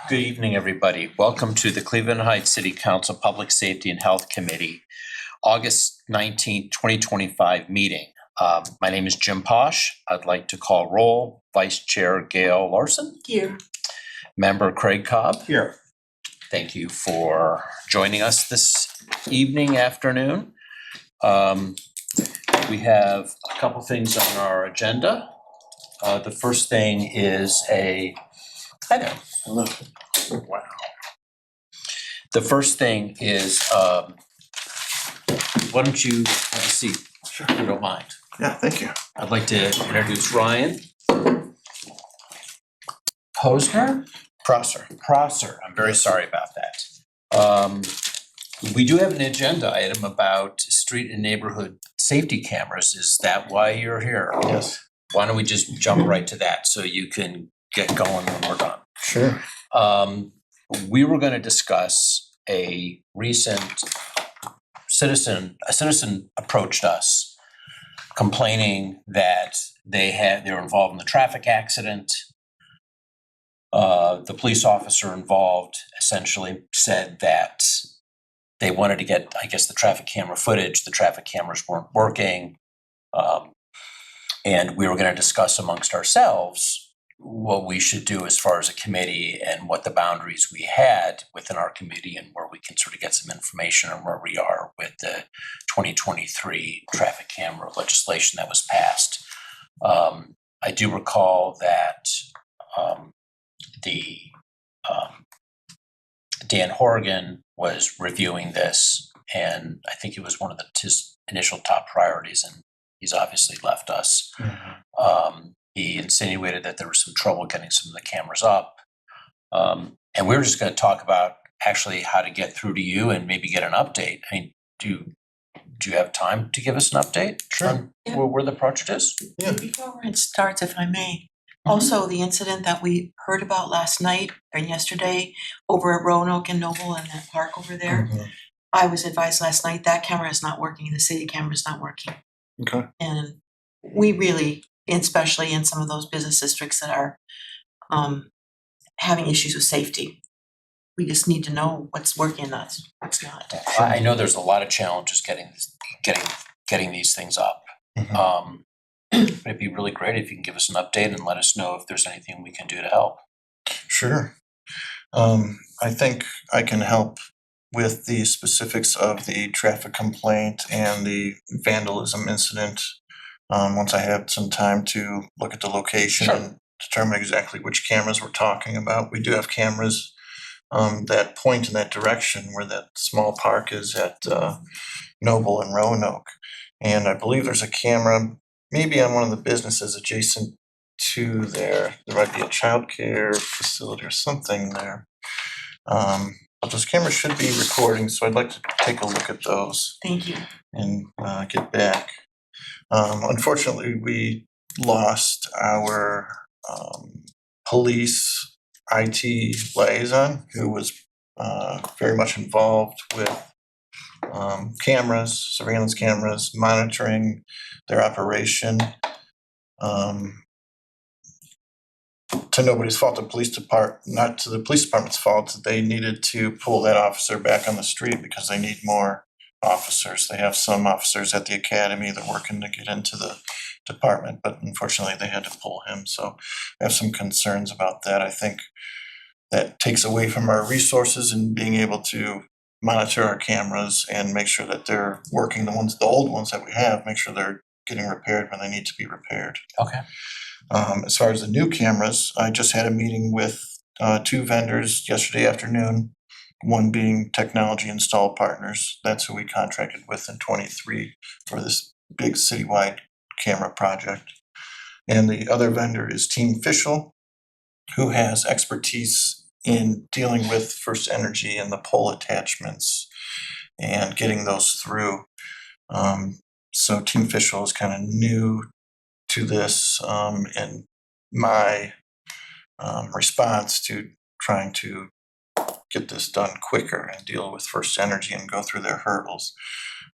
Good evening, everybody. Welcome to the Cleveland Heights City Council Public Safety and Health Committee, August 19th, 2025 meeting. My name is Jim Posh. I'd like to call roll. Vice Chair Gail Larson. Here. Member Craig Cobb. Here. Thank you for joining us this afternoon. We have a couple things on our agenda. The first thing is hi there. Hello. Wow. The first thing is, why don't you have a seat, Sure. if you don't mind. Yeah, thank you. I'd like to introduce Ryan Posner? Prosser. I'm very sorry about that. We do have an agenda item about street and neighborhood safety cameras. Is that why you're here? Yes. Why don't we just jump right to that so you can get going when we're done? Sure. We were going to discuss a recent citizen approached us complaining that they were involved in the traffic accident. The police officer involved essentially said that they wanted to get, I guess, the traffic camera footage. The traffic cameras weren't working. And we were going to discuss amongst ourselves what we should do as far as a committee and what the boundaries we had within our committee and where we can sort of get some information on where we are with the 2023 traffic camera legislation that was passed. I do recall that Dan Horgan was reviewing this, and I think it was one of his initial top priorities, and he's obviously left us. He insinuated that there was some trouble getting some of the cameras up. And we were just going to talk about actually how to get through to you and maybe get an update. I mean, do you have time to give us an update? Sure. On where the project is? Yeah. Before it starts, if I may, also the incident that we heard about last night and yesterday over at Roanoke and Noble and that park over there, I was advised last night that camera is not working, the city camera is not working. Okay. And we really, especially in some of those business districts that are having issues with safety, we just need to know what's working and what's not. I know there's a lot of challenges getting these things up. But it'd be really great if you can give us an update and let us know if there's anything we can do to help. Sure. I think I can help with the specifics of the traffic complaint and the vandalism incident. Once I have some time to look at the location Sure. and determine exactly which cameras we're talking about. We do have cameras that point in that direction where that small park is at Noble and Roanoke. And I believe there's a camera maybe on one of the businesses adjacent to there. There might be a childcare facility or something there. But those cameras should be recording, so I'd like to take a look at those Thank you. and get back. Unfortunately, we lost our police IT liaison, who was very much involved with cameras, surveillance cameras, monitoring their operation. To nobody's fault, not to the police department's fault, that they needed to pull that officer back on the street because they need more officers. They have some officers at the academy that are working to get into the department, but unfortunately they had to pull him. So I have some concerns about that. I think that takes away from our resources and being able to monitor our cameras and make sure that they're working, the old ones that we have, make sure they're getting repaired when they need to be repaired. Okay. As far as the new cameras, I just had a meeting with two vendors yesterday afternoon, one being Technology Install Partners. That's who we contracted with in 23 for this big citywide camera project. And the other vendor is Team Fishel, who has expertise in dealing with First Energy and the pole attachments and getting those through. So Team Fishel is kind of new to this, and my response to trying to get this done quicker and deal with First Energy and go through their hurdles.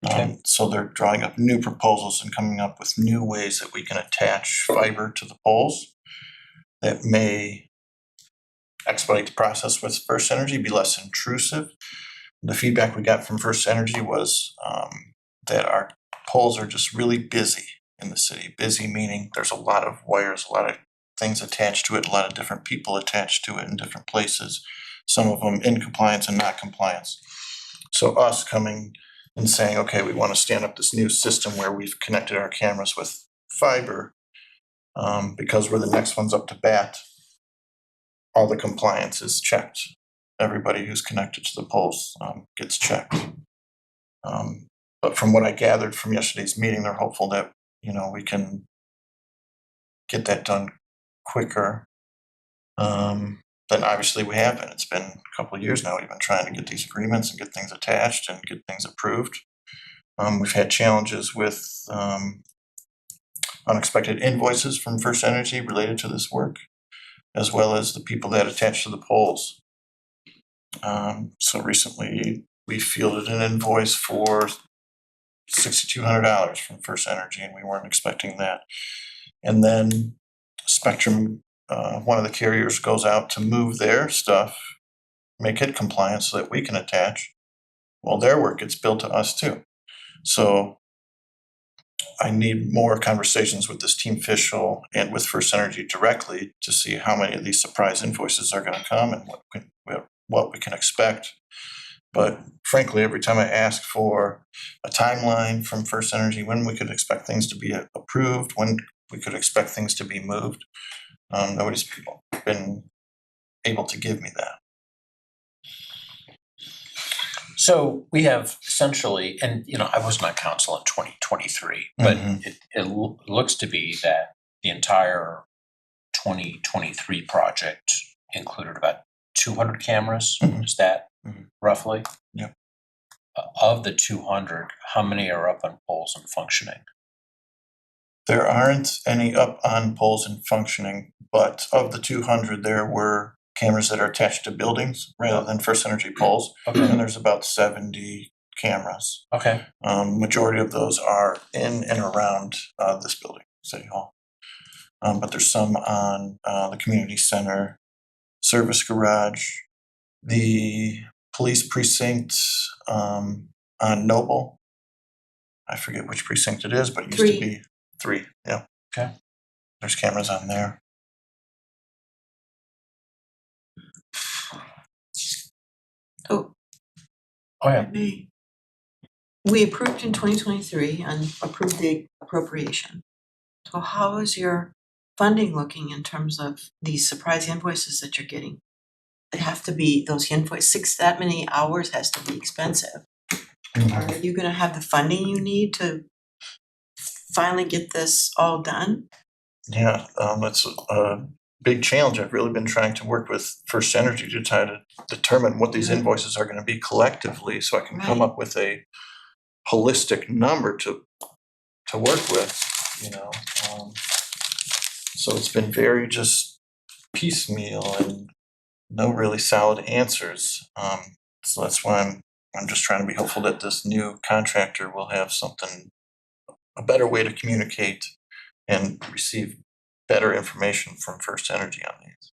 Okay. So they're drawing up new proposals and coming up with new ways that we can attach fiber to the poles that may expedite the process with First Energy, be less intrusive. The feedback we got from First Energy was that our poles are just really busy in the city. Busy meaning there's a lot of wires, a lot of things attached to it, a lot of different people attached to it in different places, some of them in compliance and not compliance. So us coming and saying, okay, we want to stand up this new system where we've connected our cameras with fiber, because we're the next ones up to bat, all the compliance is checked. Everybody who's connected to the poles gets checked. But from what I gathered from yesterday's meeting, they're hopeful that, you know, we can get that done quicker than obviously we have been. It's been a couple of years now. We've been trying to get these agreements and get things attached and get things approved. We've had challenges with unexpected invoices from First Energy related to this work, as well as the people that attach to the poles. So recently we fielded an invoice for $6,200 from First Energy, and we weren't expecting that. And then Spectrum, one of the carriers, goes out to move their stuff, make it compliant so that we can attach. Well, their work gets billed to us too. So I need more conversations with this team official and with First Energy directly to see how many of these surprise invoices are going to come and what we can expect. But frankly, every time I ask for a timeline from First Energy, when we could expect things to be approved, when we could expect things to be moved, nobody's been able to give me that. So we have essentially, and you know, I was on council in 2023, but it looks to be that the entire 2023 project included about 200 cameras. Is that roughly? Yep. Of the 200, how many are up on poles and functioning? There aren't any up on poles and functioning, but of the 200, there were cameras that are attached to buildings rather than First Energy poles. Okay. And there's about 70 cameras. Okay. Majority of those are in and around this building, City Hall. But there's some on the community center, service garage, the police precinct on Noble. I forget which precinct it is, but it used to be 3. Yeah. Okay. There's cameras on there. Oh, yeah. we approved in 2023 and approved the appropriation. So how is your funding looking in terms of these surprise invoices that you're getting? They have to be, those invoices, that many hours has to be expensive. Are you gonna have the funding you need to finally get this all done? Yeah, that's a big challenge. I've really been trying to work with First Energy to try to determine what these invoices are gonna be collectively, so I can come up with a holistic number to work with, you know. So it's been very just piecemeal and no really solid answers. So that's why I'm just trying to be hopeful that this new contractor will have something, a better way to communicate and receive better information from First Energy on these.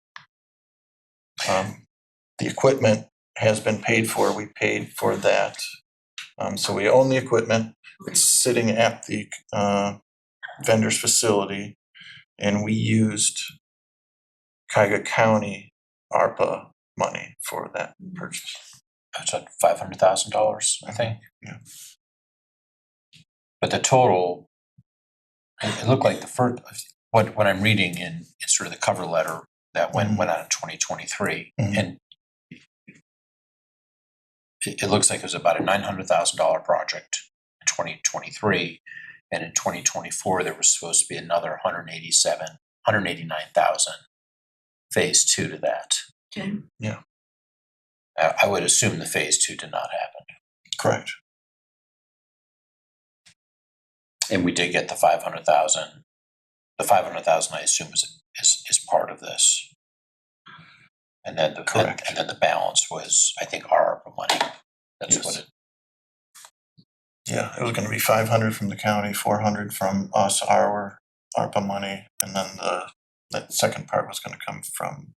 The equipment has been paid for. We paid for that. So we own the equipment. It's sitting at the vendor's facility, and we used Cuyahoga County ARPA money for that purchase. That's at $500,000, I think. Yeah. But the total, it looked like the first, what I'm reading in sort of the cover letter that went out in 2023, and it looks like it was about a $900,000 project in 2023, and in 2024 there was supposed to be another 189,000 phase 2 to that. Okay. Yeah. I would assume the phase 2 did not happen. Correct. And we did get the 500,000. The 500,000, I assume, is part of this. And then Correct. And then the balance was, I think, our ARPA money. That's Yes. what it. Yeah, it was going to be 500 from the county, 400 from us, our ARPA money, and then that second part was going to come from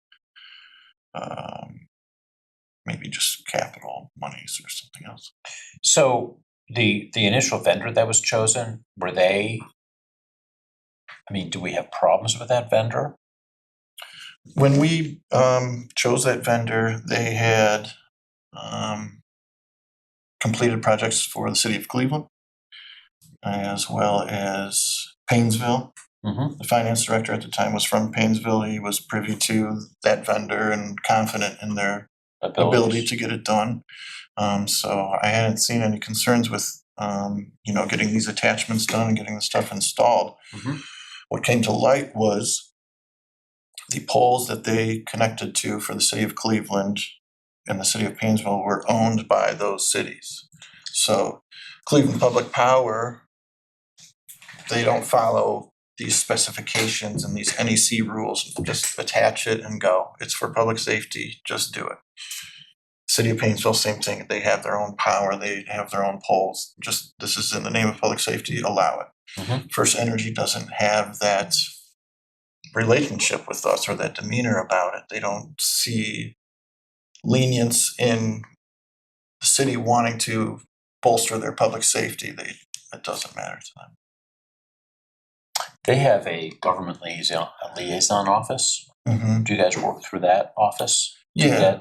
maybe just capital monies or something else. So the initial vendor that was chosen, were they, I mean, do we have problems with that vendor? When we chose that vendor, they had completed projects for the city of Cleveland, as well as Painesville. Mm-hmm. The finance director at the time was from Painesville. He was privy to that vendor and confident in their ability to get it done. So I hadn't seen any concerns with getting these attachments done and getting the stuff installed. Mm-hmm. What came to light was the poles that they connected to for the city of Cleveland and the city of Painesville were owned by those cities. So Cleveland Public Power, they don't follow these specifications and these NEC rules. Just attach it and go. It's for public safety, just do it. City of Painesville, same thing. They have their own power, they have their own poles. Just, this is in the name of public safety, allow it. Mm-hmm. First Energy doesn't have that relationship with us or that demeanor about it. They don't see lenience in the city wanting to bolster their public safety. It doesn't matter to them. They have a government liaison office. Mm-hmm. Do you guys work through that office? Yeah.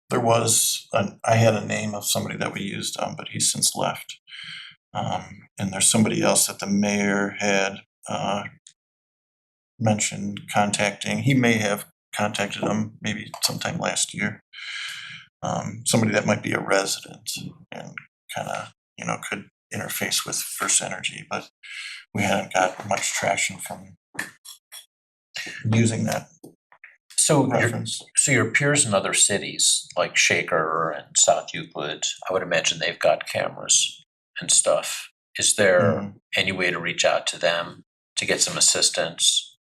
There was, I had a name of somebody that we used, but he's since left. And there's somebody else that the mayor had mentioned contacting. He may have contacted them maybe sometime last year. Somebody that might be a resident and kind of, could interface with First Energy, but we hadn't got much traction from using that So reference. your peers in other cities like Shaker and South Euclid, I would imagine they've got cameras and stuff. Is there any way to reach out to them to get some assistance,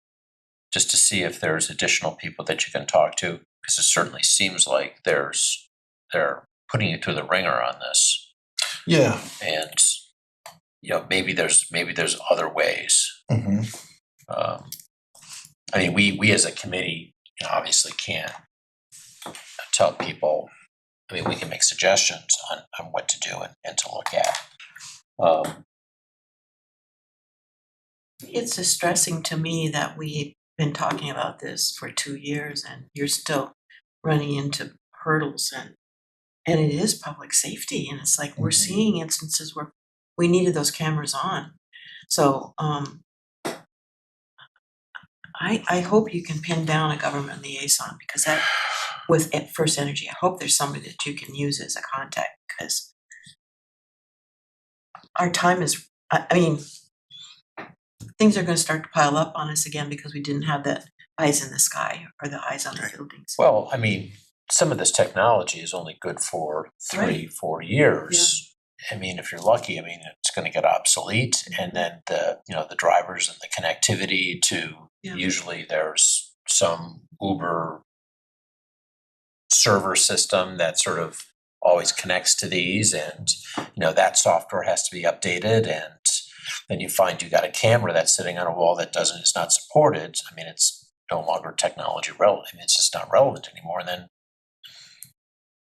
just to see if there's additional people that you can talk to? Because it certainly seems like they're putting you through the ringer on this. Yeah. And maybe there's other ways. Mm-hmm. I mean, we as a committee obviously can't tell people. I mean, we can make suggestions on what to do and to look at. It's distressing to me that we've been talking about this for 2 years and you're still running into hurdles and it is public safety, and it's like we're seeing instances where we needed those cameras on. So I hope you can pin down a government liaison, because that, with First Energy, I hope there's somebody that you can use as a contact, because our time is, I mean, things are gonna start to pile up on us again because we didn't have that eyes in the sky or the eyes on the buildings. Well, I mean, some of this technology is only good for 3-4 years. I mean, if you're lucky, I mean, it's going to get obsolete, and then the drivers and the connectivity to usually there's some Uber server system that sort of always connects to these, and that software has to be updated, and then you find you got a camera that's sitting on a wall that is not supported. I mean, it's no longer technology relevant. I mean, it's just not relevant anymore. And then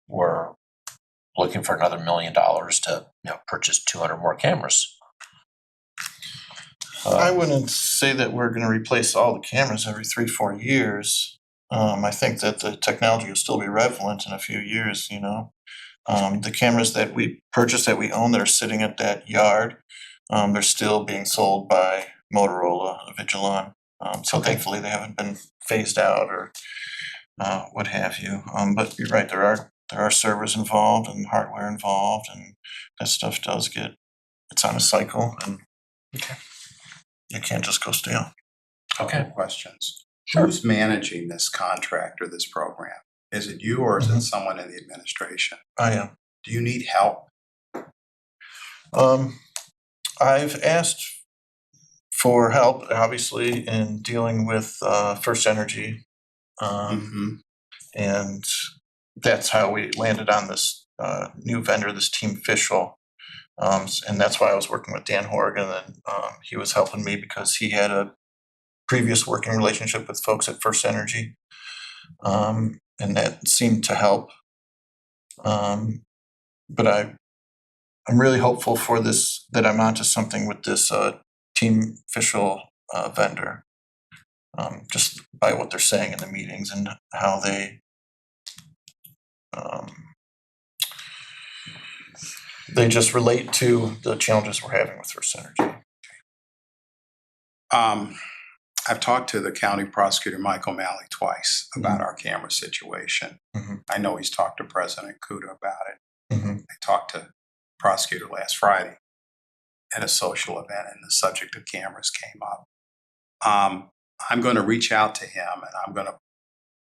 we're looking for another $1 million to purchase 200 more cameras. I wouldn't say that we're going to replace all the cameras every 3-4 years. I think that the technology will still be relevant in a few years. The cameras that we purchased, that we own, that are sitting at that yard, they're still being sold by Motorola, Vigilon. So thankfully they haven't been phased out or what have you. But you're right, there are servers involved and hardware involved, and that stuff it's on a cycle, and it can't just go stale. Okay. Questions. Sure. Who's managing this contract or this program? Is it you, or is it someone in the administration? I am. Do you need help? I've asked for help, obviously, in dealing with First Energy, and that's how we landed on this new vendor, this Team Fishel. And that's why I was working with Dan Horgan, and he was helping me because he had a previous working relationship with folks at First Energy. And that seemed to help. But I'm really hopeful for this, that I'm onto something with this Team Official vendor. Just by what they're saying in the meetings and how they just relate to the challenges we're having with First Energy. I've talked to the county prosecutor, Mike O'Malley, twice about our camera situation. Mhm. I know he's talked to President Kuda about it. Mhm. I talked to the prosecutor last Friday at a social event, and the subject of cameras came up. I'm going to reach out to him, and I'm going to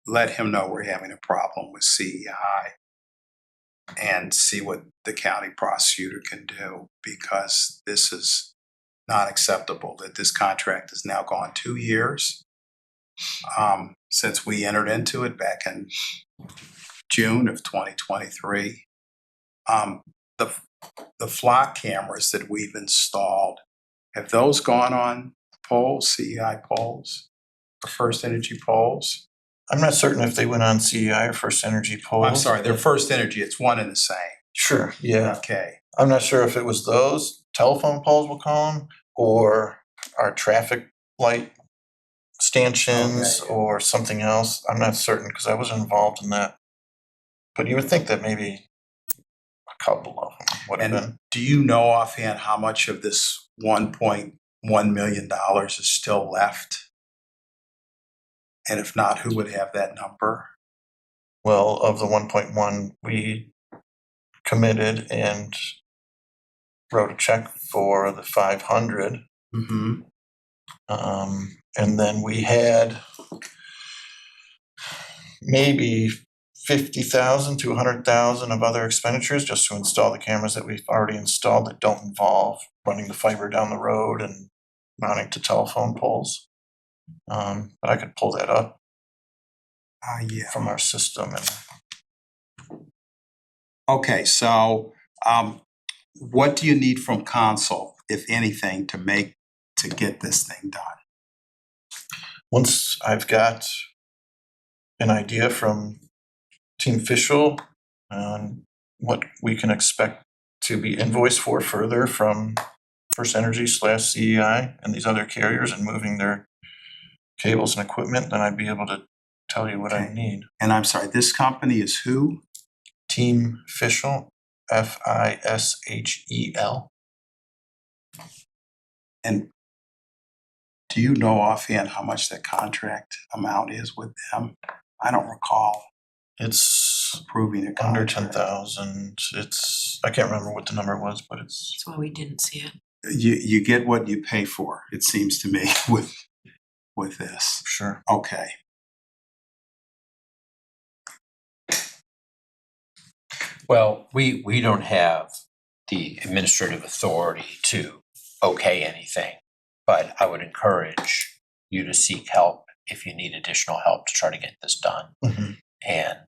let him know we're having a problem with CEI and see what the county prosecutor can do, because this is not acceptable that this contract has now gone 2 years since we entered into it back in June of 2023. The flock cameras that we've installed, have those gone on poles, CEI poles, or First Energy poles? I'm not certain if they went on CEI or First Energy poles. I'm sorry, they're First Energy, it's one and the same. Sure, yeah. Okay. I'm not sure if it was those telephone poles, we'll call them, or our traffic light stanchions, Okay. or something else. I'm not certain because I wasn't involved in that. But you would think that maybe a couple of them would have And been. do you know offhand how much of this $1.1 million is still left? And if not, who would have that number? Well, of the 1.1, we committed and wrote a check for the 500. Mm-hmm. And then we had maybe 50,000 to 100,000 of other expenditures just to install the cameras that we've already installed that don't involve running the fiber down the road and mounting to telephone poles. But I could pull that up Yeah. from our system. And Okay, so what do you need from council, if anything, to get this thing done? once I've got an idea from Team Official on what we can expect to be invoiced for further from First Energy / CEI and these other carriers and moving their cables and equipment, then I'd be able to tell you what I Okay. need. And I'm sorry, this company is who? Team Official, FISHEL. And do you know offhand how much that contract amount is with them? I don't recall It's approving a under contract. 10,000. I can't remember what the number was, but it's That's why we didn't see it. You get what you pay for, it seems to me, with this. sure. Okay. Well, we don't have the administrative authority to okay anything, but I would encourage you to seek help if you need additional help to try to get this done. Mhm. And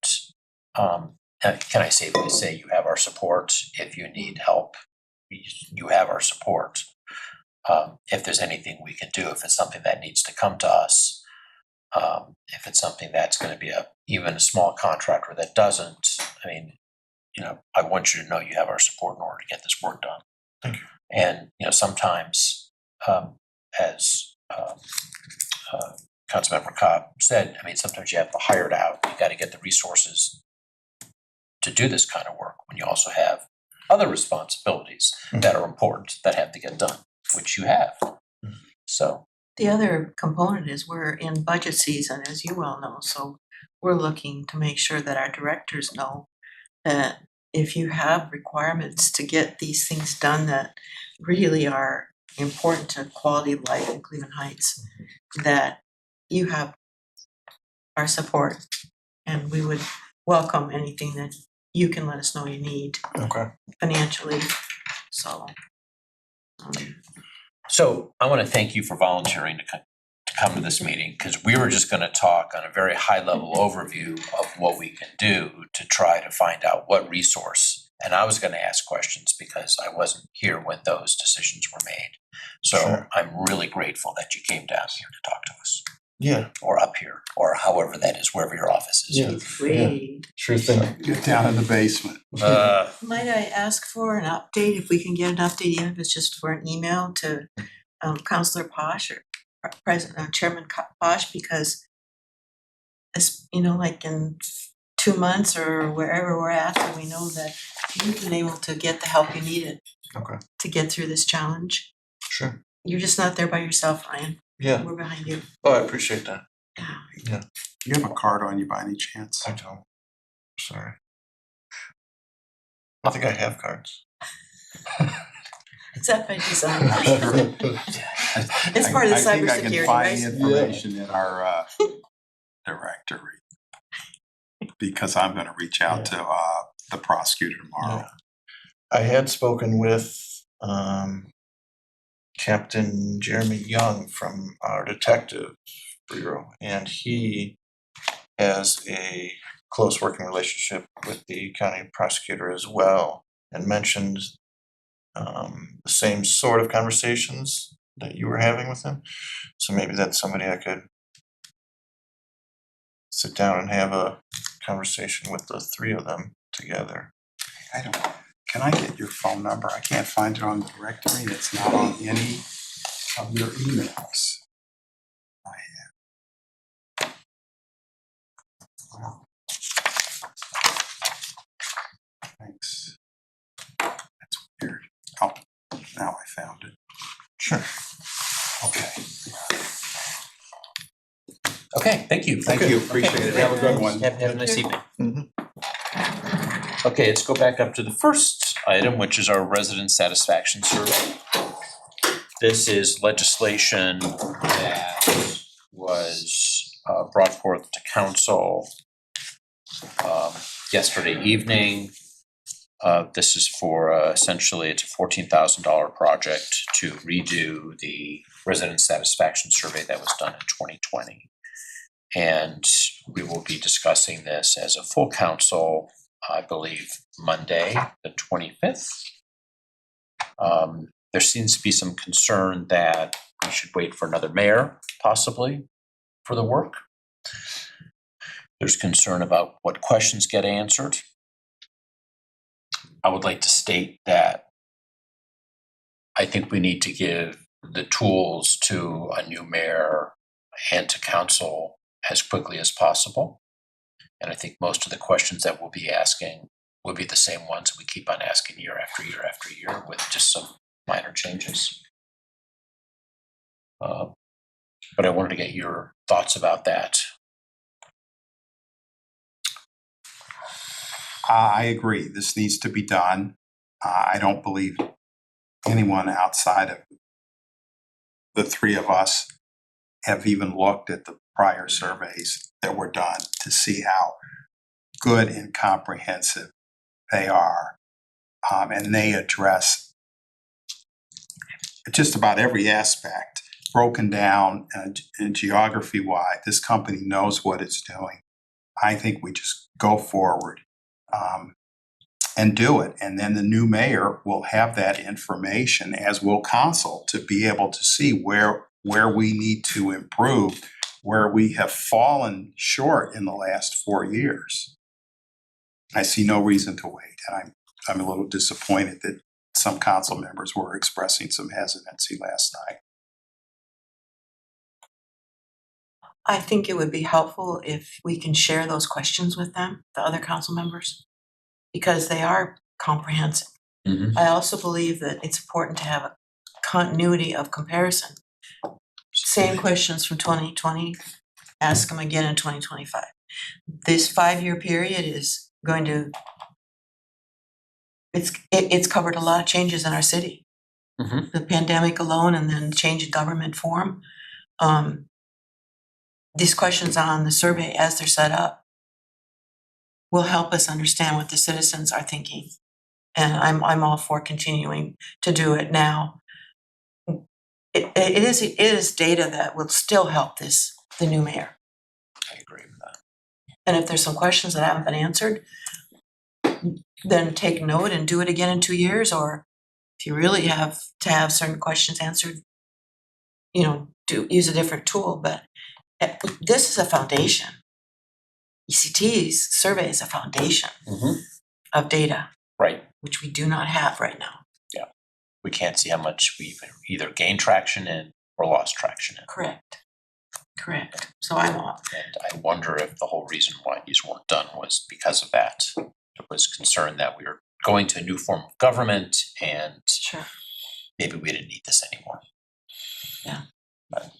can I safely say you have our support? If you need help, you have our support. If there's anything we can do, if it's something that needs to come to us, if it's something that's going to be even a small contractor that doesn't, I mean, I want you to know you have our support in order to get this work done. Thank you. And sometimes, as Councilmember Cobb said, I mean, sometimes you have to hire it out. You got to get the resources to do this kind of work when you also have other responsibilities that are important that have to get done, which you have. So The other component is we're in budget season, as you well know, so we're looking to make sure that our directors know that if you have requirements to get these things done that really are important to quality of life in Cleveland Heights, that you have our support, and we would welcome anything that you can let us know you need Okay. financially, so. So I want to thank you for volunteering to come to this meeting, because we were just going to talk on a very high level overview of what we can do to try to find out what resource And I was gonna ask questions because I wasn't here when those decisions were made. So Sure. I'm really grateful that you came down here to talk to us, Yeah, or up here, or however that is, wherever your office is. Yeah. Great. sure thing. Get down in the basement. Might I ask for an update, if we can get an update, even if it's just for an email to Counselor Posh or President, Chairman Posh, because it's, like in 2 months or wherever we're at, so we know that you've been able to get the help you needed Okay, to get through this challenge. sure. You're just not there by yourself, Ryan. Yeah. We're behind you. Oh, I appreciate that. You have a card on you by any chance? I don't. Sorry. I think I have cards. Is that by design? It's I- part of the I think I can cybersecurity, find the right? information in our directory. Because I'm gonna reach out to the prosecutor tomorrow. I had spoken with Captain Jeremy Young from our detective bureau, and he has a close working relationship with the county prosecutor as well, and mentioned the same sort of conversations that you were having with him. So maybe that's somebody I could sit down and have a conversation with the three of them together. Can I get your phone number? I can't find it on the directory, and it's not on any of your emails. I have. Wow. Thanks. That's weird. Oh, now I found it. Sure. Okay. Okay, thank you. Thank you, appreciate it. Have a good one. Have a nice evening. Mhm. Okay, let's go back up to the first item, which is our resident satisfaction survey. This is legislation that was brought forth to council yesterday evening. This is for essentially, it's a $14,000 project to redo the resident satisfaction survey that was done in 2020. And we will be discussing this as a full council, I believe, Monday, the 25th. There seems to be some concern that we should wait for another mayor, possibly, for the work. There's concern about what questions get answered. I would like to state that I think we need to give the tools to a new mayor and to council as quickly as possible. And I think most of the questions that we'll be asking will be the same ones that we keep on asking year after year after year, with just some minor changes. But I wanted to get your thoughts about that. I agree, this needs to be done. I don't believe anyone outside of the three of us have even looked at the prior surveys that were done to see how good and comprehensive they are. And they address just about every aspect, broken down and geography-wide. This company knows what it's doing. I think we just go forward and do it. And then the new mayor will have that information, as will council, to be able to see where we need to improve, where we have fallen short in the last 4 years. I see no reason to wait, and I'm a little disappointed that some council members were expressing some hesitancy last night. I think it would be helpful if we can share those questions with them, the other council members, because they are comprehensive. Mm-hmm. I also believe that it's important to have a continuity of comparison. Same questions from 2020, ask them again in 2025. This 5-year period is going to, it's covered a lot of changes in our city. Mm-hmm. The pandemic alone, and then change in government form. These questions on the survey, as they're set up, will help us understand what the citizens are thinking. And I'm all for continuing to do it now. It is data that will still help the new mayor. I agree with that. And if there's some questions that haven't been answered, then take note and do it again in 2 years, or if you really have to have certain questions answered, use a different tool, but this is a foundation. ECT's survey is a foundation of data, Right. which we do not have right now. We can't see how much we've either gained traction in or lost traction in. Correct. So I'm off. And I wonder if the whole reason why these weren't done was because of that. It was concern that we were going to a new form of government and Sure. maybe we didn't need this anymore. Yeah. But,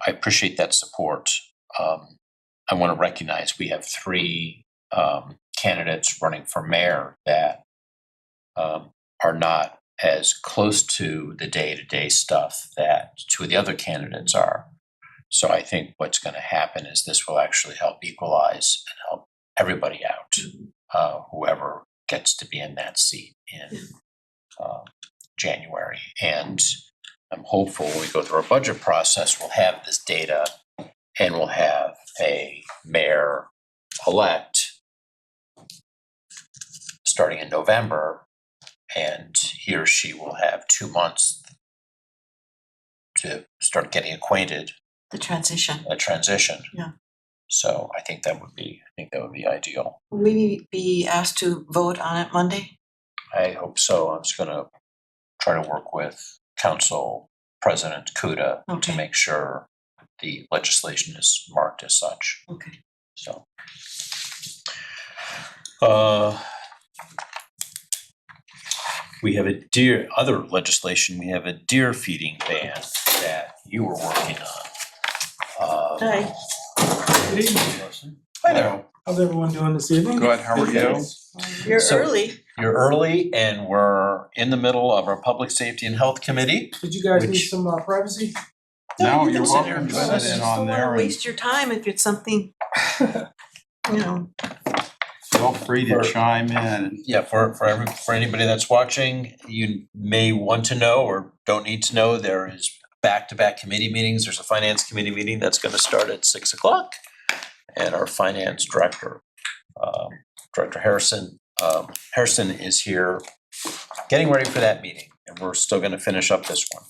I appreciate that support. I want to recognize we have 3 candidates running for mayor that are not as close to the day-to-day stuff that 2 of the other candidates are. So I think what's going to happen is this will actually help equalize and help everybody out, whoever gets to be in that seat in January. And I'm hopeful when we go through our budget process, we'll have this data and we'll have a mayor-elect starting in November, and he or she will have 2 months to start getting acquainted. The transition. A transition. Yeah. So I think that would be ideal. Will we be asked to vote on it Monday? I hope so. I'm just gonna try to work with Council President Kuda to Okay. make sure the legislation is marked as such. Okay. So. We have other legislation, we have a deer feeding ban that you were working on. Hi. Good evening. Hi there. How's everyone doing this evening? Good, how are you? You're So- early. You're early and we're in the middle of our Public Safety and Health Committee. Did you guys need Which- some privacy? No, you you're can sit here welcome and to join sit us. in Don't on wanna there and waste your time if it's something, feel free to chime in. Yeah, for anybody that's watching, you may want to know or don't need to know, there is back-to-back committee meetings. There's a finance committee meeting that's gonna start at 6:00. And our finance director, Director Harrison is here getting ready for that meeting. And we're still gonna finish up this one.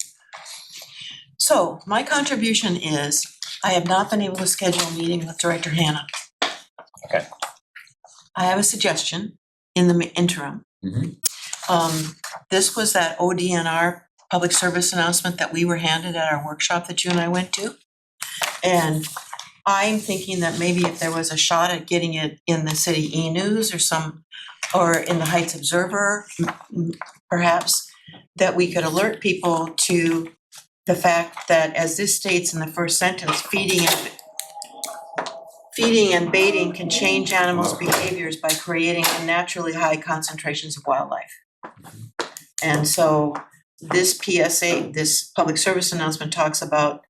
So my contribution is, I have not been able to schedule a meeting with Director Hannah. Okay. I have a suggestion in the interim. Mhm. This was that ODNR public service announcement that we were handed at our workshop that you and I went to. And I'm thinking that maybe if there was a shot at getting it in the city e-news or in the Heights Observer, perhaps, that we could alert people to the fact that, as this states in the first sentence, feeding and baiting can change animals' behaviors by creating unnaturally high concentrations of wildlife. And so this PSA, this public service announcement, talks about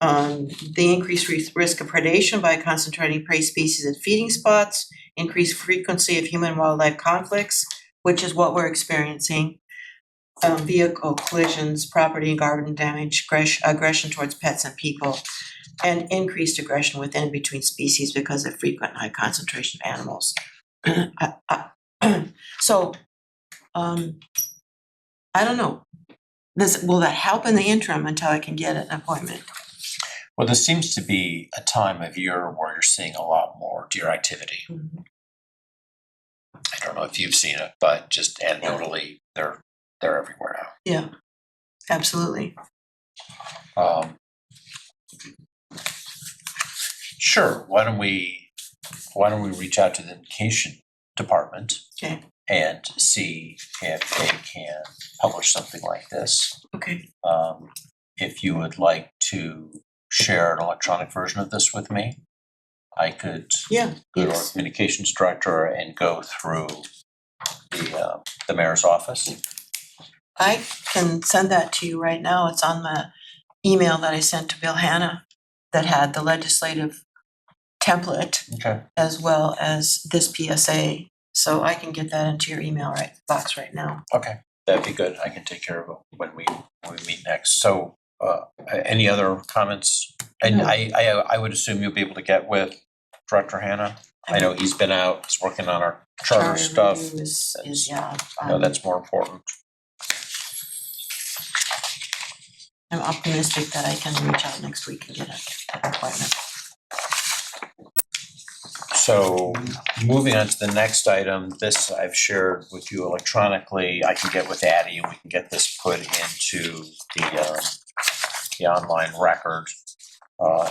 the increased risk of predation by concentrating prey species at feeding spots, increased frequency of human-wildlife conflicts, which is what we're experiencing, vehicle collisions, property and garden damage, aggression towards pets and people, and increased aggression within and between species because of frequent high concentration of animals. So, I don't know. Will that help in the interim until I can get an appointment? Well, this seems to be a time of year where you're seeing a lot more deer activity. I don't know if you've seen it, but just anecdotally, they're everywhere now. Yeah, absolutely. Sure, why don't we reach out to the education department Okay, and see if they can publish something like this. okay. If you would like to share an electronic version of this with me, I could Yeah, go to our yes. communications director and go through the mayor's office. I can send that to you right now. It's on the email that I sent to Bill Hanna that had the legislative template Okay. as well as this PSA. So I can get that into your email box right now. Okay, that'd be good. I can take care of it when we meet next. So, any other comments? And No. I would assume you'll be able to get with Director Hannah? I know he's been out, he's working on our charter stuff. review is, yeah. No, that's more important. I'm optimistic that I can reach out next week and get an appointment. So moving on to the next item, this I've shared with you electronically. I can get with Addie and we can get this put into the online record,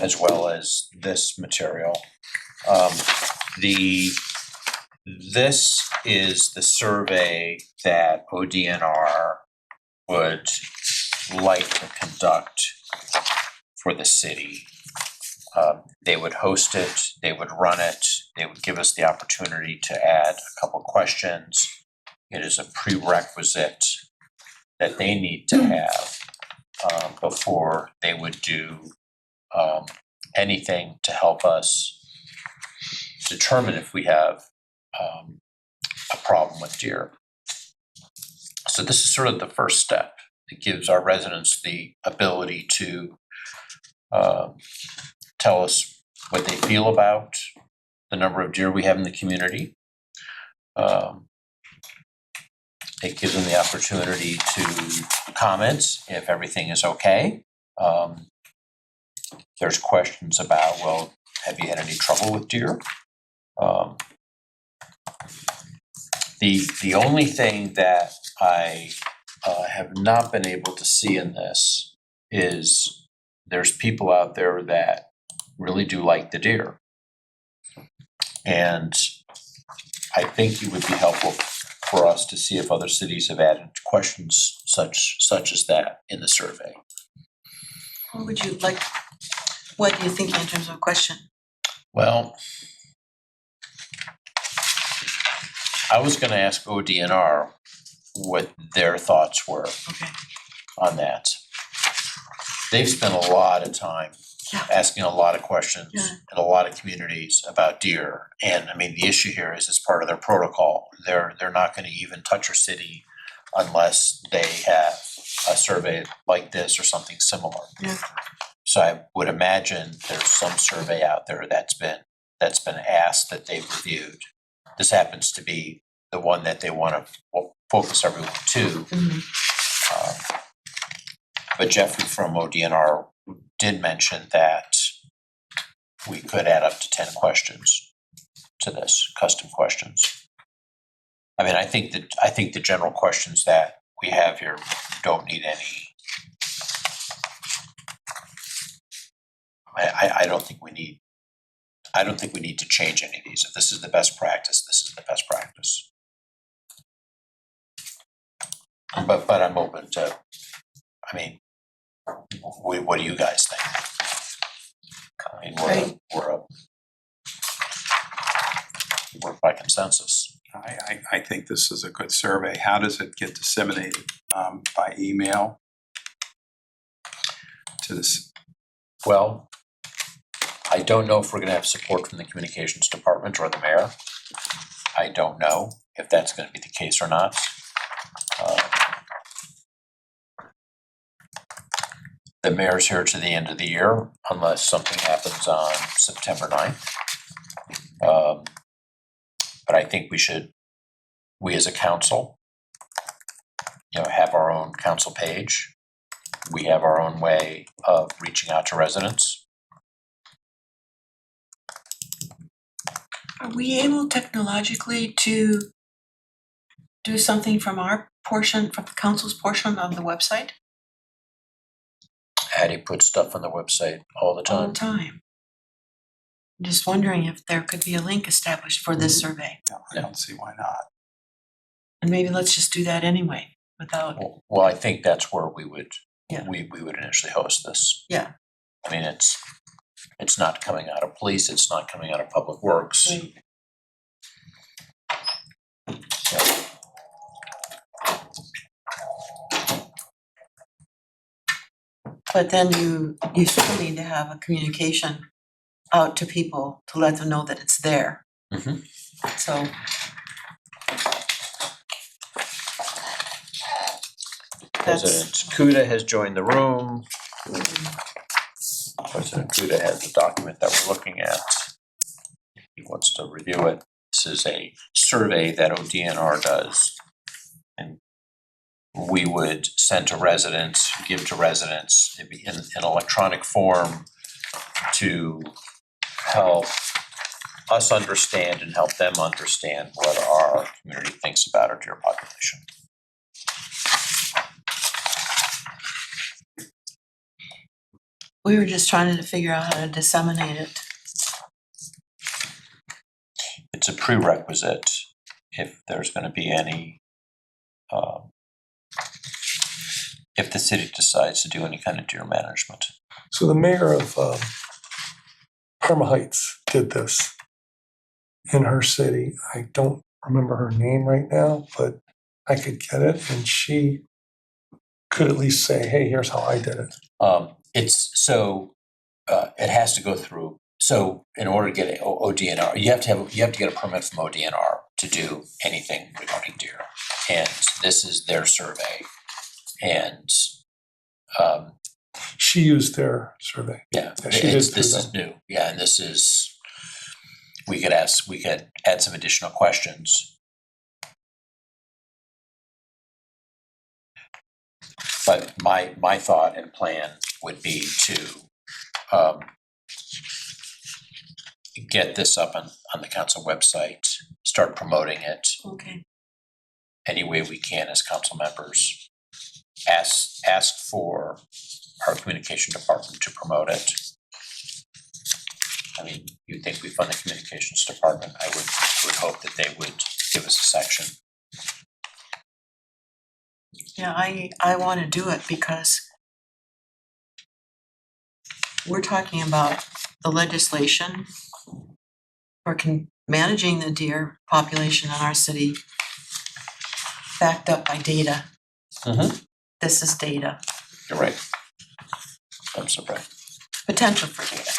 as well as this material. This is the survey that ODNR would like to conduct for the city. They would host it, they would run it, they would give us the opportunity to add a couple questions. It is a prerequisite that they need to have before they would do anything to help us determine if we have a problem with deer. So this is sort of the first step. It gives our residents the ability to tell us what they feel about the number of deer we have in the community. It gives them the opportunity to comment if everything is okay. There's questions about, well, have you had any trouble with deer? The only thing that I have not been able to see in this is there's people out there that really do like the deer. And I think it would be helpful for us to see if other cities have added questions such as that in the survey. What would you like, what do you think in terms of a question? Well, I was gonna ask ODNR what their thoughts were Okay. on that. They've spent a lot of time Yeah. asking a lot of questions Yeah. in a lot of communities about deer. And I mean, the issue here is it's part of their protocol. They're not gonna even touch our city unless they have a survey like this or something similar. Yeah. So I would imagine there's some survey out there that's been asked that they've reviewed. This happens to be the one that they wanna focus everyone to. But Jeffrey from ODNR did mention that we could add up to 10 questions to this, custom questions. I mean, I think the general questions that we have here don't need any. I don't think we need to change any of these. If this is the best practice, this is the best practice. But I'm open to, I mean, what do you guys think? I mean, we're by consensus. I think this is a good survey. How does it get disseminated? By email? To this, Well, I don't know if we're gonna have support from the communications department or the mayor. I don't know if that's gonna be the case or not. The mayor's here to the end of the year unless something happens on September 9th. But I think we as a council, have our own council page. We have our own way of reaching out to residents. Are we able technologically to do something from our portion, from the council's portion on the website Addie puts stuff on the website all the all the time. time? I'm just wondering if there could be a link established for this survey. no, I don't see why not. And maybe let's just do that anyway, without, Well, I think that's where we would, Yeah. we would initially host this. Yeah. I mean, it's not coming out of police, it's not coming out of public works. Right. So, But then you still need to have a communication out to people to let them know that it's there. Mhm. So. President Kuda has joined the room. President Kuda has the document that we're looking at. he wants to review it. This is a survey that ODNR does. And we would send to residents, give to residents it'd be in electronic form to help us understand and help them understand what our community thinks about our deer population. We were just trying to figure out how to disseminate it. It's a prerequisite if there's going to be any, if the city decides to do any kind of deer management. So the mayor of Parma Heights did this in her city. I don't remember her name right now, but I could get it, and she could at least say, hey, here's how I did it. It's so it has to go through. So in order to get ODNR, you have to get a permit from ODNR to do anything regarding deer, and this is their survey, and She used their survey. yeah, Yeah, she did this through is new. Yeah, and this is we could add some additional questions. But my thought and plan would be to get this up on the council website, start promoting it Okay. any way we can as council members. Ask for our communication department to promote it. I mean, you'd think we fund the communications department. I would hope that they would give us a section. Yeah, I want to do it because we're talking about the legislation for managing the deer population in our city backed up by data. Mm-hmm. This is data, You're right. I'm surprised. potential for data.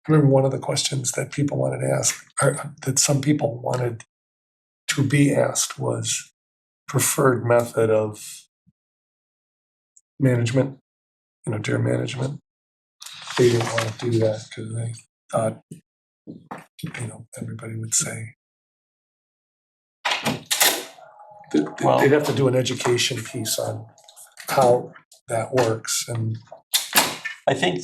I remember one of the questions that people wanted to ask, or that some people wanted to be asked, was preferred method of management, deer management. They didn't want to do that because they thought, everybody would say. Well- They'd have to do an education piece on how that works, and I think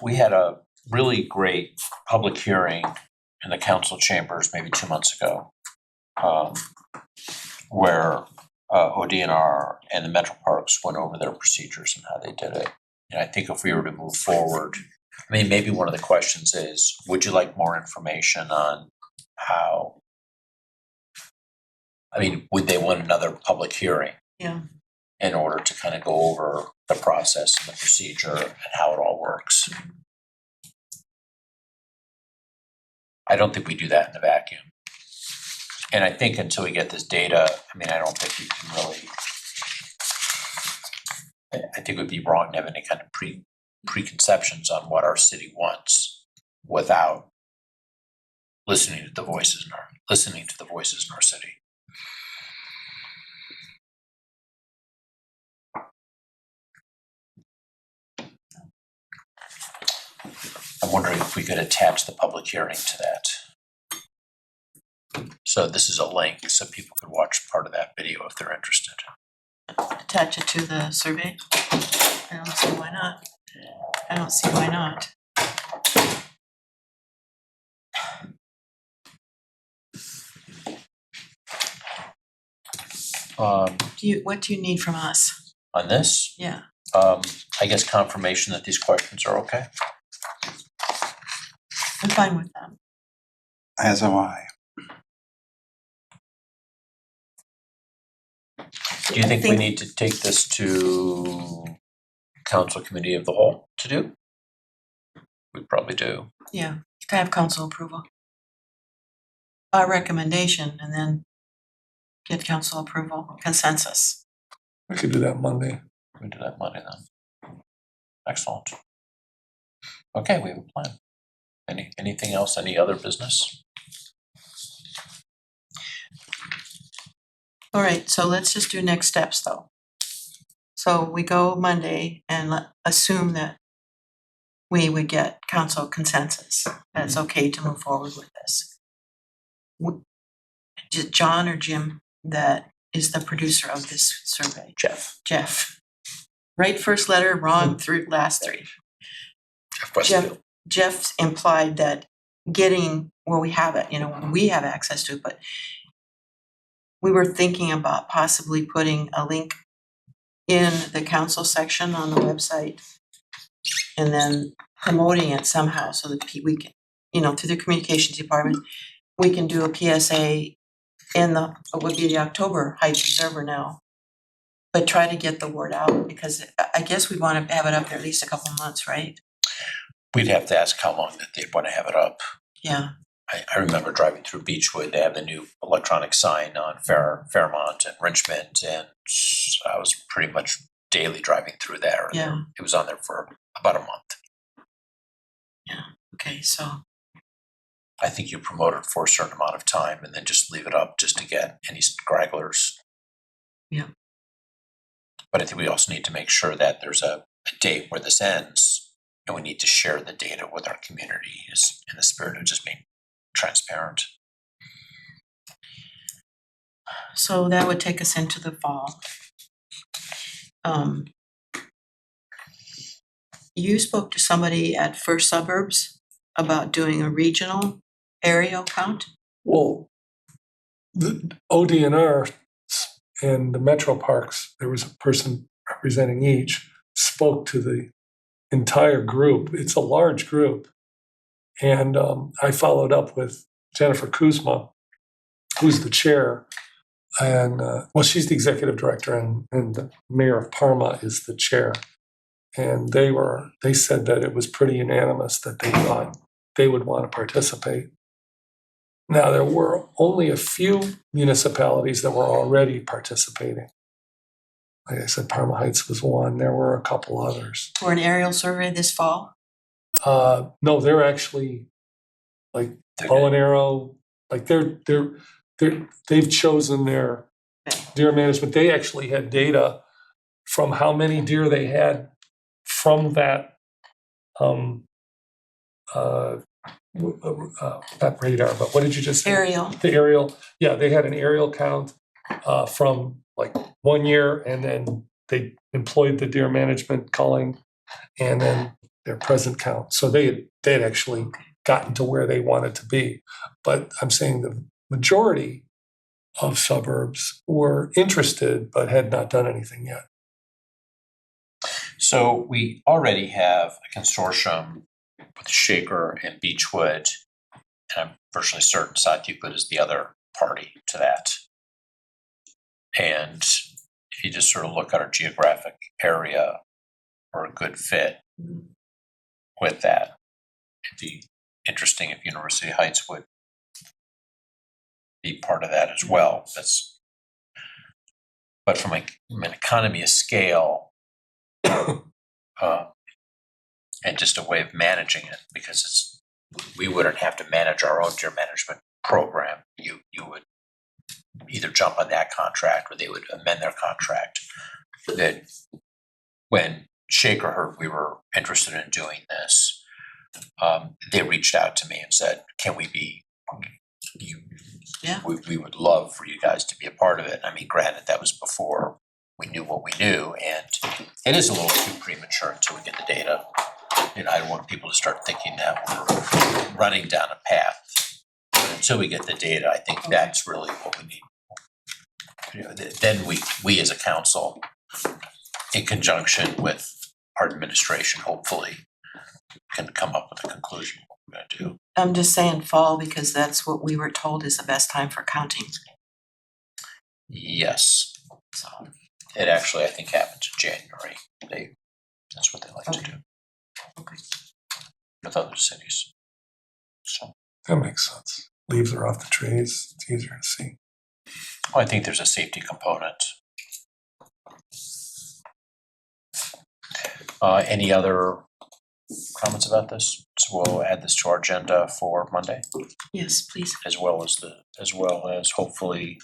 we had a really great public hearing in the council chambers maybe 2 months ago, where ODNR and the Metro Parks went over their procedures and how they did it. And I think if we were to move forward, I mean, maybe one of the questions is, would you like more information on how? I mean, would they want another public hearing? Yeah. In order to kind of go over the process and the procedure and how it all works. I don't think we do that in a vacuum. And I think until we get this data, I mean, I don't think we can really, I think it would be wrong to have any kind of preconceptions on what our city wants without listening to the voices in our city. I'm wondering if we could attach the public hearing to that. So this is a link so people could watch part of that video if they're interested. Attach it to the survey. I don't see why not. What do you need from us? On this, Yeah. I guess confirmation that these questions are okay. I'm fine with that. As am I. Do you think we need to take this to council committee of the whole to do? We probably do. Yeah, to have council approval. Our recommendation and then get council approval, consensus. we could do that Monday. We do that Monday then. Excellent. Okay, we have a plan. Anything else? Any other business? All right, so let's just do next steps though. So we go Monday and assume that we would get council consensus that it's okay to move forward with this. John or Jim that is the producer of this survey? Jeff. Right first letter, wrong through last three. Jeff implied that getting where we have it, we have access to it, but we were thinking about possibly putting a link in the council section on the website and then promoting it somehow so that we can, through the communications department, we can do a PSA in it would be the October Heights Observer now. But try to get the word out because I guess we want to have it up there at least a couple months, right? We'd have to ask how long that they'd want to have it up. Yeah. I remember driving through Beechwood, they have the new electronic sign on Fairmont and Richmond, and I was pretty much daily driving through there. Yeah. It was on there for about a month. Yeah, okay, so. I think you promote it for a certain amount of time and then just leave it up just to get any stragglers. Yeah. But I think we also need to make sure that there's a date where this ends, and we need to share the data with our community in the spirit of just being transparent. So that would take us into the fall. You spoke to somebody at First Suburbs about doing a regional aerial count? Well, the ODNR and the Metro Parks, there was a person representing each, spoke to the entire group. It's a large group. And I followed up with Jennifer Kuzma, who's the chair. And she's the executive director, and the mayor of Parma is the chair. And they said that it was pretty unanimous that they thought they would want to participate. Now, there were only a few municipalities that were already participating. Like I said, Parma Heights was one. There were a couple others. For an aerial survey this fall? No, they're actually like bow and arrow. Like they've chosen their deer management. They actually had data from how many deer they had from that not radar, but what did you just say? Aerial. The aerial. Yeah, they had an aerial count from like 1 year, and then they employed the deer management culling, and then their present count. So they had actually gotten to where they wanted to be. But I'm saying the majority of suburbs were interested but had not done anything yet. So we already have a consortium with Shaker and Beechwood, and I'm virtually certain South Euclid is the other party to that. And if you just sort of look at our geographic area, we're a good fit with that. It'd be interesting if University Heights would be part of that as well. But from an economy of scale, and just a way of managing it, because we wouldn't have to manage our own deer management program. You would either jump on that contract or they would amend their contract. That when Shaker heard we were interested in doing this, they reached out to me and said, "Can we be? Yeah. We would love for you guys to be a part of it." I mean, granted, that was before we knew what we knew, and it is a little too premature until we get the data. And I don't want people to start thinking that we're running down a path. But until we get the data, I think that's really what we need. Then we as a council, in conjunction with our administration, hopefully, can come up with a conclusion what we're going to do. I'm just saying fall because that's what we were told is the best time for counting. Yes. So, It actually, I think, happens in January. That's what they like to do. Okay. With other cities. So That makes sense. Leaves are off the trees. It's easier to see. I think there's a safety component. Any other comments about this? So we'll add this to our agenda for Monday, yes, please. as well as hopefully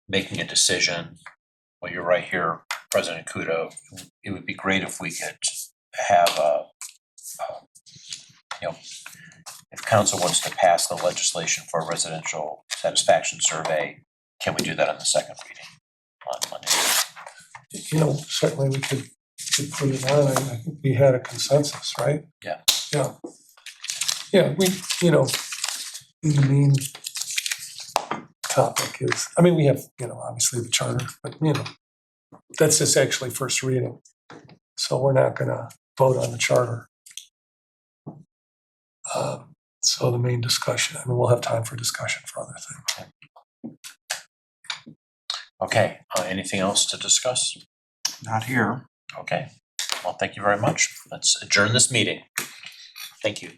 making a decision. Well, you're right here, President Kudo. It would be great if we could have if council wants to pass the legislation for a residential satisfaction survey, can we do that on the second reading on Monday? You know, certainly we could put it on, I think we had a consensus, right? Yeah. Yeah. Yeah, we, you know, the main topic is, I mean, we have, you know, obviously the charter, but you know, that's just actually first reading. So we're not gonna vote on the charter. So the main discussion, I mean, we'll have time for discussion for other things. Okay, anything else to discuss? Not here. Okay, well, thank you very much. Let's adjourn this meeting. Thank you.